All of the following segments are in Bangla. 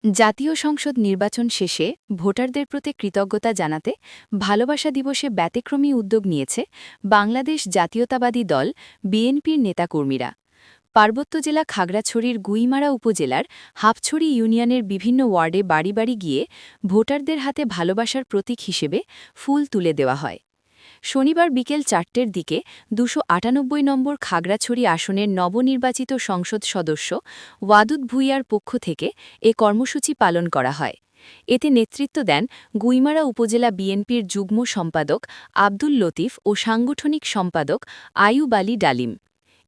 জাতীয় সংসদ নির্বাচন শেষে ভোটারদের প্রতি কৃতজ্ঞতা জানাতে ভালোবাসা দিবসে ব্যতিক্রমী উদ্যোগ নিয়েছে বাংলাদেশ জাতীয়তাবাদী দল বিএনপির নেতাকর্মীরা। পার্বত্য জেলা খাগড়াছড়ির গুইমারা উপজেলার হাফছড়ি ইউনিয়নের বিভিন্ন ওয়ার্ডে বাড়ি বাড়ি গিয়ে ভোটারদের হাতে ভালোবাসার প্রতীক হিসেবে ফুল তুলে দেওয়া হয়। শনিবার বিকেল ৪টের দিকে ২৯৮ নম্বর খাগড়াছড়ি আসনের নবনির্বাচিত সংসদ সদস্য ওয়াদুদ ভুইয়ার পক্ষ থেকে এ কর্মসূচি পালন করা হয়। এতে নেতৃত্ব দেন গুইমারা উপজেলা বিএনপির যুগ্ম সম্পাদক আব্দুল লতিফ ও সাংগঠনিক সম্পাদক আইয়ুব আলী ডালিম।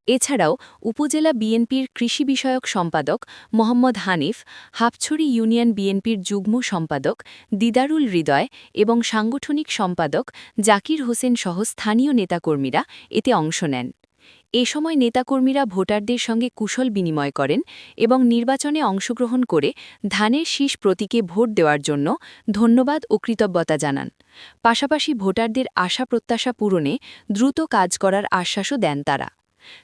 এছাড়াও উপজেলা বিএনপির কৃষি বিষয়ক সম্পাদক মোহাম্মদ হানিফ, হাফছড়ি ইউনিয়ন বিএনপির যুগ্ম সম্পাদক দিদারুল হৃদয় এবং সাংগঠনিক সম্পাদক জাকির হোসেন সহ স্থানীয় নেতাকর্মীরা এতে অংশ নেন। এ সময় নেতাকর্মীরা ভোটারদের সঙ্গে কুশল বিনিময় করেন এবং নির্বাচনে অংশগ্রহণ করে ধানের শীষ প্রতীকে ভোট দেওয়ার জন্য ধন্যবাদ ও কৃতজ্ঞতা জানান। পাশাপাশি ভোটারদের আশা প্রত্যাশা পূরণে দ্রুত কাজ করার আশ্বাসও দেন তারা।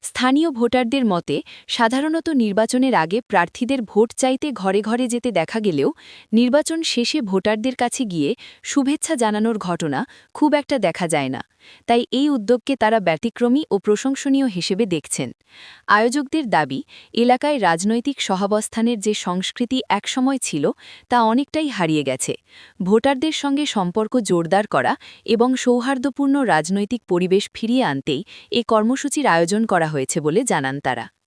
স্থানীয় ভোটারদের মতে সাধারণত নির্বাচনের আগে প্রার্থীদের ভোট চাইতে ঘরে ঘরে যেতে দেখা গেলেও নির্বাচন শেষে ভোটারদের কাছে গিয়ে শুভেচ্ছা জানানোর ঘটনা খুব একটা দেখা যায় না। তাই এই উদ্যোগকে তারা ব্যতিক্রমী ও প্রশংসনীয় হিসেবে দেখছেন। আয়োজকদের দাবি, এলাকায় রাজনৈতিক সহাবস্থানের যে সংস্কৃতি একসময় ছিল তা অনেকটাই হারিয়ে গেছে। ভোটারদের সঙ্গে সম্পর্ক জোরদার করা এবং সৌহার্দ্যপূর্ণ রাজনৈতিক পরিবেশ ফিরিয়ে আনতেই এ কর্মসূচির আয়োজন করা হয়েছে বলে জানান তারা।